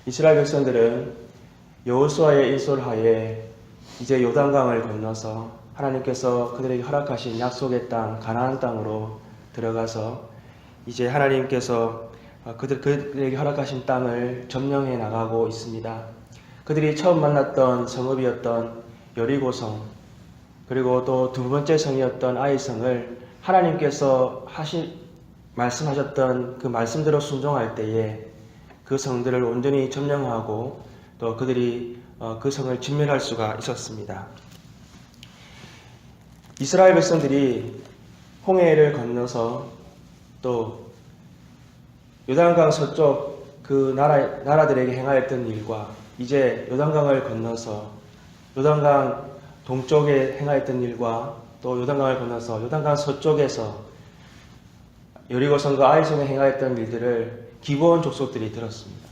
이스라엘 백성들은 여호수아의 인솔하에 이제 요단강을 건너서 하나님께서 그들에게 허락하신 약속의 땅 가나안 땅으로 들어가서 이제 하나님께서 그들에게 허락하신 땅을 점령해 나가고 있습니다. 그들이 처음 만났던 성읍이었던 여리고성, 그리고 또 두 번째 성이었던 아이성을 하나님께서 말씀하셨던 그 말씀대로 순종할 때에 그 성들을 온전히 점령하고 또 그들이 그 성을 진멸할 수가 있었습니다. 이스라엘 백성들이 홍해를 건너서 또 요단강 서쪽 그 나라들에게 행하였던 일과 이제 요단강을 건너서 요단강 동쪽에 행하였던 일과 또 요단강을 건너서 요단강 서쪽에서 여리고성과 아이성에 행하였던 일들을 기브온 족속들이 들었습니다.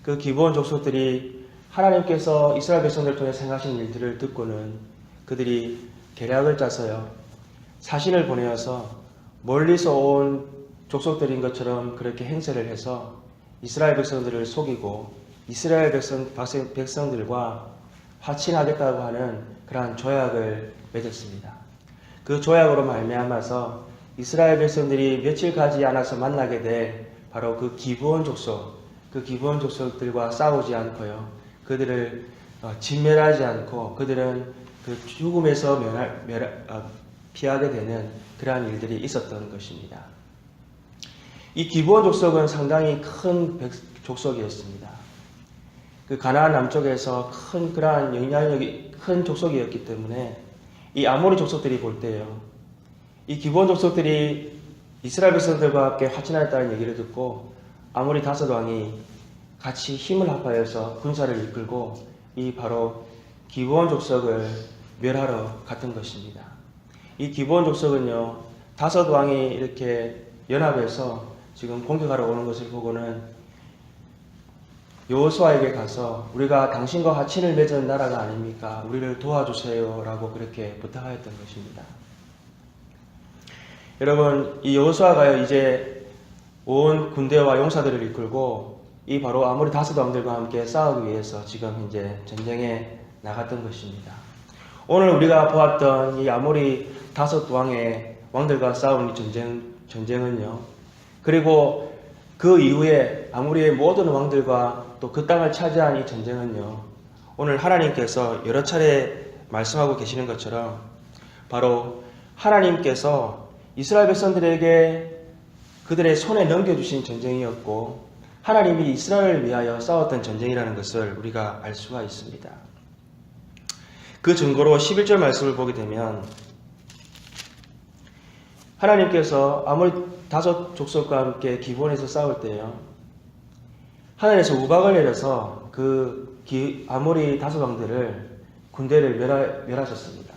그 기브온 족속들이 하나님께서 이스라엘 백성들을 통해 행하신 일들을 듣고는 그들이 계략을 짜서요, 사신을 보내어서 멀리서 온 족속들인 것처럼 그렇게 행세를 해서 이스라엘 백성들을 속이고 이스라엘 백성들과 화친하겠다고 하는 그러한 조약을 맺었습니다. 그 조약으로 말미암아서 이스라엘 백성들이 며칠 가지 않아서 만나게 될 바로 그 기브온 족속들과 싸우지 않고요, 그들을 진멸하지 않고 그들은 그 죽음에서 피하게 되는 그러한 일들이 있었던 것입니다. 이 기브온 족속은 상당히 큰 족속이었습니다. 그 가나안 남쪽에서 큰 그러한 영향력이 큰 족속이었기 때문에 이 아모리 족속들이 볼 때요, 이 기브온 족속들이 이스라엘 백성들과 함께 화친하였다는 얘기를 듣고 아모리 다섯 왕이 같이 힘을 합하여서 군사를 이끌고 이 바로 기브온 족속을 멸하러 갔던 것입니다. 이 기브온 족속은요, 다섯 왕이 이렇게 연합해서 지금 공격하러 오는 것을 보고는 여호수아에게 가서 우리가 당신과 화친을 맺은 나라가 아닙니까? 우리를 도와주세요 라고 그렇게 부탁하였던 것입니다. 여러분, 이 여호수아가요, 이제 온 군대와 용사들을 이끌고 이 바로 아모리 다섯 왕들과 함께 싸우기 위해서 지금 이제 전쟁에 나갔던 것입니다. 오늘 우리가 보았던 이 아모리 다섯 왕들과 싸운 이 전쟁은요, 그리고 그 이후에 아모리의 모든 왕들과 또 그 땅을 차지한 이 전쟁은요, 오늘 하나님께서 여러 차례 말씀하고 계시는 것처럼 바로 하나님께서 이스라엘 백성들에게 그들의 손에 넘겨주신 전쟁이었고 하나님이 이스라엘을 위하여 싸웠던 전쟁이라는 것을 우리가 알 수가 있습니다. 그 증거로 11절 말씀을 보게 되면 하나님께서 아모리 다섯 족속과 함께 기브온에서 싸울 때요, 하늘에서 우박을 내려서 그 아모리 다섯 왕들을 군대를 멸하셨습니다.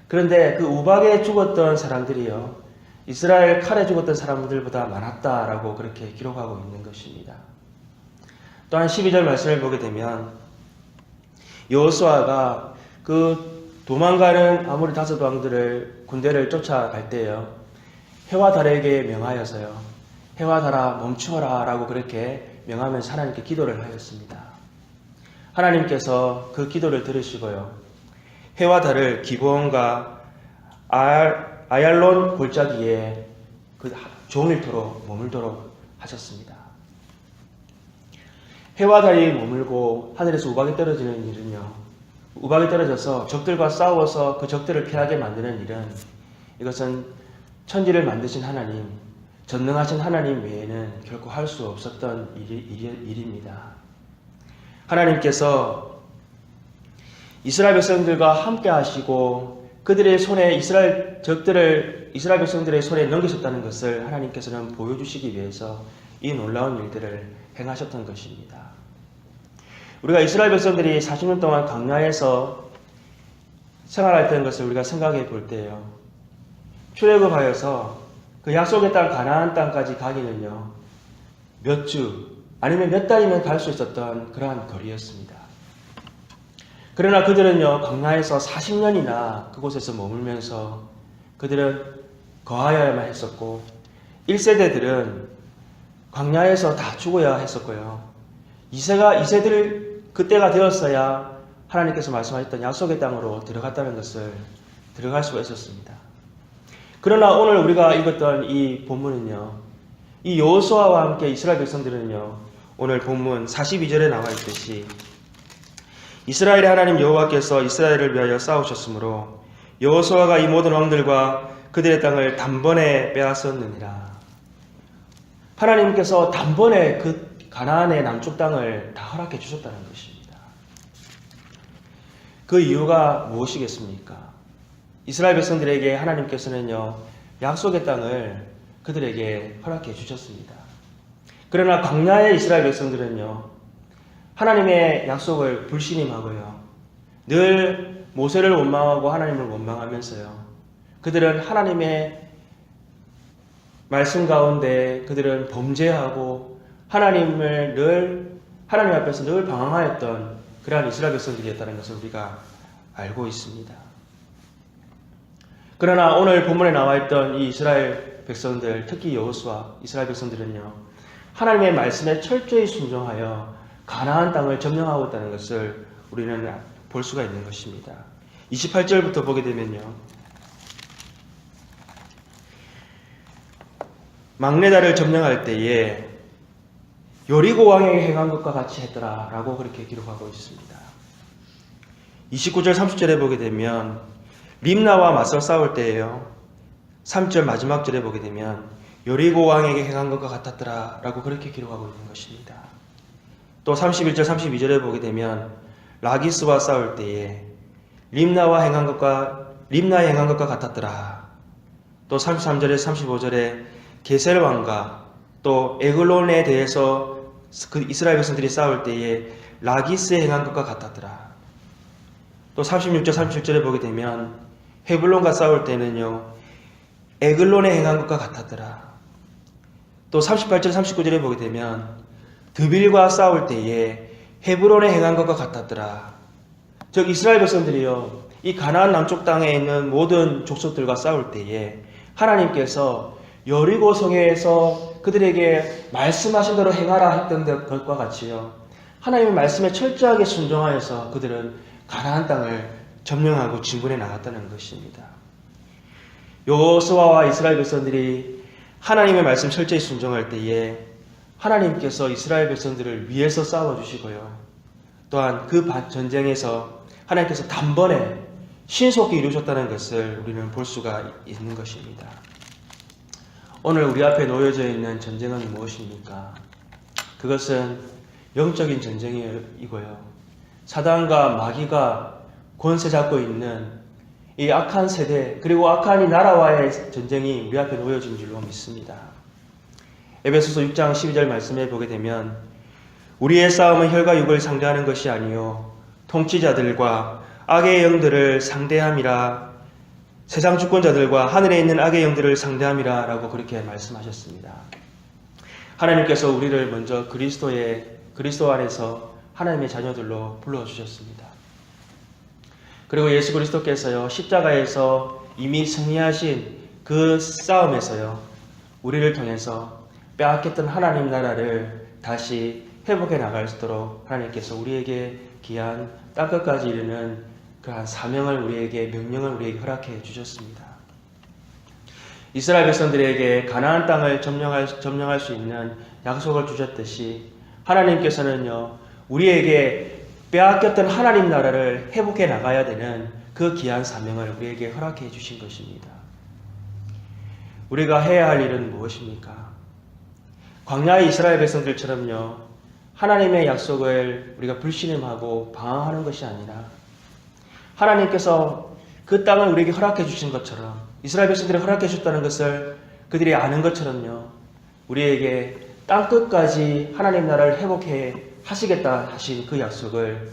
그런데 그 우박에 죽었던 사람들이요, 이스라엘 칼에 죽었던 사람들보다 많았다라고 그렇게 기록하고 있는 것입니다. 또한 12절 말씀을 보게 되면 여호수아가 그 도망가는 아모리 다섯 왕들을 군대를 쫓아갈 때요, 해와 달에게 명하여서요, 해와 달아 멈추어라 라고 그렇게 명하면서 하나님께 기도를 하였습니다. 하나님께서 그 기도를 들으시고요, 해와 달을 기브온과 아얄론 골짜기에 그 종일토록 머물도록 하셨습니다. 해와 달이 머물고 하늘에서 우박이 떨어지는 일은요, 우박이 떨어져서 적들과 싸워서 그 적들을 피하게 만드는 일은 이것은 천지를 만드신 하나님, 전능하신 하나님 외에는 결코 할 수 없었던 일입니다. 하나님께서 이스라엘 백성들과 함께 하시고 그들의 손에 이스라엘 백성들의 손에 넘기셨다는 것을 하나님께서는 보여주시기 위해서 이 놀라운 일들을 행하셨던 것입니다. 우리가 이스라엘 백성들이 40년 동안 광야에서 생활했던 것을 우리가 생각해 볼 때요, 출애굽하여서 그 약속의 땅 가나안 땅까지 가기는요, 몇 주 아니면 몇 달이면 갈 수 있었던 그러한 거리였습니다. 그러나 그들은요, 광야에서 40년이나 그곳에서 머물면서 그들은 거하여야만 했었고 1세대들은 광야에서 다 죽어야 했었고요, 이세들 그때가 되었어야 하나님께서 말씀하셨던 약속의 땅으로 들어갔다는 것을 들어갈 수가 있었습니다. 그러나 오늘 우리가 읽었던 이 본문은요, 이 여호수아와 함께 이스라엘 백성들은요, 오늘 본문 42절에 나와 있듯이 이스라엘의 하나님 여호와께서 이스라엘을 위하여 싸우셨으므로 여호수아가 이 모든 왕들과 그들의 땅을 단번에 빼앗았느니라. 하나님께서 단번에 그 가나안의 남쪽 땅을 다 허락해 주셨다는 것입니다. 그 이유가 무엇이겠습니까? 이스라엘 백성들에게 하나님께서는요, 약속의 땅을 그들에게 허락해 주셨습니다. 그러나 광야의 이스라엘 백성들은요, 하나님의 약속을 불신임하고요, 늘 모세를 원망하고 하나님을 원망하면서요, 그들은 하나님의 말씀 가운데 그들은 범죄하고 하나님 앞에서 늘 방황하였던 그러한 이스라엘 백성들이었다는 것을 우리가 알고 있습니다. 그러나 오늘 본문에 나와 있던 이 이스라엘 백성들, 특히 여호수아 이스라엘 백성들은요, 하나님의 말씀에 철저히 순종하여 가나안 땅을 점령하고 있다는 것을 우리는 볼 수가 있는 것입니다. 28절부터 보게 되면요, 막내다를 점령할 때에 여리고 왕에게 행한 것과 같이 했더라 라고 그렇게 기록하고 있습니다. 29절 30절에 보게 되면 림나와 맞서 싸울 때에요, 3절 마지막 절에 보게 되면 여리고 왕에게 행한 것과 같았더라 라고 그렇게 기록하고 있는 것입니다. 또 31절 32절에 보게 되면 라기스와 싸울 때에 림나의 행한 것과 같았더라. 또 33절에서 35절에 게셀 왕과 또 에글론에 대해서 그 이스라엘 백성들이 싸울 때에 라기스의 행한 것과 같았더라. 또 36절 37절에 보게 되면 헤블론과 싸울 때는요, 에글론의 행한 것과 같았더라. 또 38절 39절에 보게 되면 드빌과 싸울 때에 헤브론의 행한 것과 같았더라. 즉 이스라엘 백성들이요, 이 가나안 남쪽 땅에 있는 모든 족속들과 싸울 때에 하나님께서 여리고 성에서 그들에게 말씀하신 대로 행하라 했던 것과 같이요, 하나님의 말씀에 철저하게 순종하여서 그들은 가나안 땅을 점령하고 진군해 나갔다는 것입니다. 여호수아와 이스라엘 백성들이 하나님의 말씀 철저히 순종할 때에 하나님께서 이스라엘 백성들을 위해서 싸워주시고요, 또한 그 전쟁에서 하나님께서 단번에 신속히 이루셨다는 것을 우리는 볼 수가 있는 것입니다. 오늘 우리 앞에 놓여져 있는 전쟁은 무엇입니까? 그것은 영적인 전쟁이고요, 사단과 마귀가 권세 잡고 있는 이 악한 세대, 그리고 악한 이 나라와의 전쟁이 우리 앞에 놓여진 줄로 믿습니다. 에베소서 6장 12절 말씀에 보게 되면 우리의 싸움은 혈과 육을 상대하는 것이 아니요 통치자들과 악의 영들을 상대함이라, 세상 주권자들과 하늘에 있는 악의 영들을 상대함이라 라고 그렇게 말씀하셨습니다. 하나님께서 우리를 먼저 그리스도 안에서 하나님의 자녀들로 불러주셨습니다. 그리고 예수 그리스도께서요, 십자가에서 이미 승리하신 그 싸움에서요, 우리를 통해서 빼앗겼던 하나님 나라를 다시 회복해 나갈 수 있도록 하나님께서 우리에게 귀한 땅끝까지 이르는 그러한 사명을 우리에게, 명령을 우리에게 허락해 주셨습니다. 이스라엘 백성들에게 가나안 땅을 점령할 수 있는 약속을 주셨듯이 하나님께서는요, 우리에게 빼앗겼던 하나님 나라를 회복해 나가야 되는 그 귀한 사명을 우리에게 허락해 주신 것입니다. 우리가 해야 할 일은 무엇입니까? 광야의 이스라엘 백성들처럼요, 하나님의 약속을 우리가 불신임하고 방황하는 것이 아니라 하나님께서 그 땅을 우리에게 허락해 주신 것처럼, 이스라엘 백성들이 허락해 주셨다는 것을 그들이 아는 것처럼요, 우리에게 땅끝까지 하나님 나라를 회복해 하시겠다 하신 그 약속을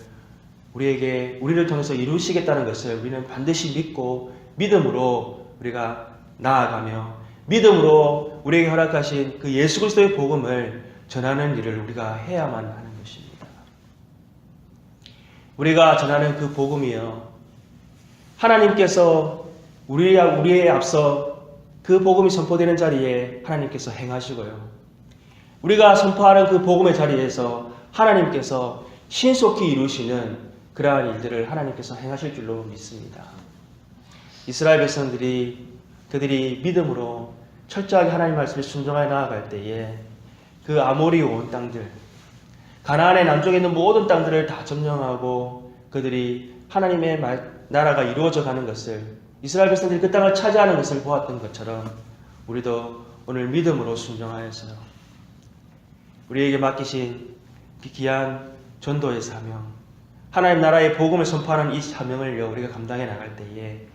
우리를 통해서 이루시겠다는 것을 우리는 반드시 믿고 믿음으로 우리가 나아가며 믿음으로 우리에게 허락하신 그 예수 그리스도의 복음을 전하는 일을 우리가 해야만 하는 것입니다. 우리가 전하는 그 복음이요, 하나님께서 우리에 앞서 그 복음이 선포되는 자리에 하나님께서 행하시고요, 우리가 선포하는 그 복음의 자리에서 하나님께서 신속히 이루시는 그러한 일들을 하나님께서 행하실 줄로 믿습니다. 이스라엘 백성들이 그들이 믿음으로 철저하게 하나님 말씀에 순종하여 나아갈 때에 그 아모리 온 땅들, 가나안의 남쪽에 있는 모든 땅들을 다 점령하고 그들이 하나님의 나라가 이루어져 가는 것을, 이스라엘 백성들이 그 땅을 차지하는 것을 보았던 것처럼 우리도 오늘 믿음으로 순종하여서 우리에게 맡기신 귀한 전도의 사명, 하나님 나라의 복음을 선포하는 이 사명을 우리가 감당해 나갈 때에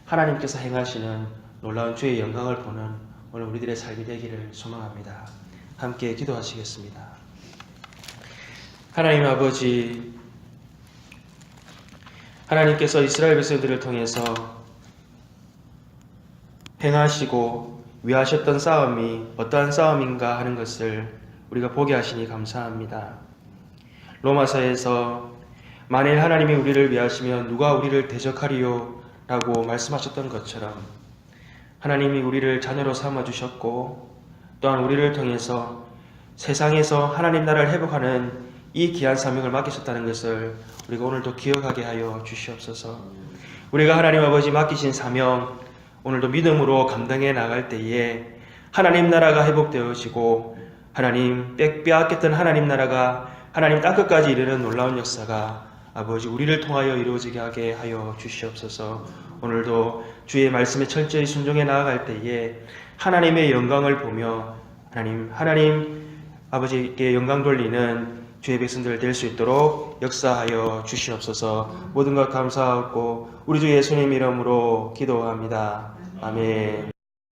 하나님께서 행하시는 놀라운 주의 영광을 보는 오늘 우리들의 삶이 되기를 소망합니다. 함께 기도하시겠습니다. 하나님 아버지, 하나님께서 이스라엘 백성들을 통해서 행하시고 위하셨던 싸움이 어떠한 싸움인가 하는 것을 우리가 보게 하시니 감사합니다. 로마서에서 만일 하나님이 우리를 위하시면 누가 우리를 대적하리요? 라고 말씀하셨던 것처럼 하나님이 우리를 자녀로 삼아주셨고 또한 우리를 통해서 세상에서 하나님 나라를 회복하는 이 귀한 사명을 맡기셨다는 것을 우리가 오늘도 기억하게 하여 주시옵소서. 우리가 하나님 아버지 맡기신 사명 오늘도 믿음으로 감당해 나갈 때에 하나님 나라가 회복되어지고 하나님 빼앗겼던 하나님 나라가 하나님 땅끝까지 이르는 놀라운 역사가 아버지 우리를 통하여 이루어지게 하게 하여 주시옵소서. 오늘도 주의 말씀에 철저히 순종해 나아갈 때에 하나님의 영광을 보며 하나님 아버지께 영광 돌리는 주의 백성들 될 수 있도록 역사하여 주시옵소서. 모든 것 감사하고 우리 주 예수님 이름으로 기도합니다. 아멘.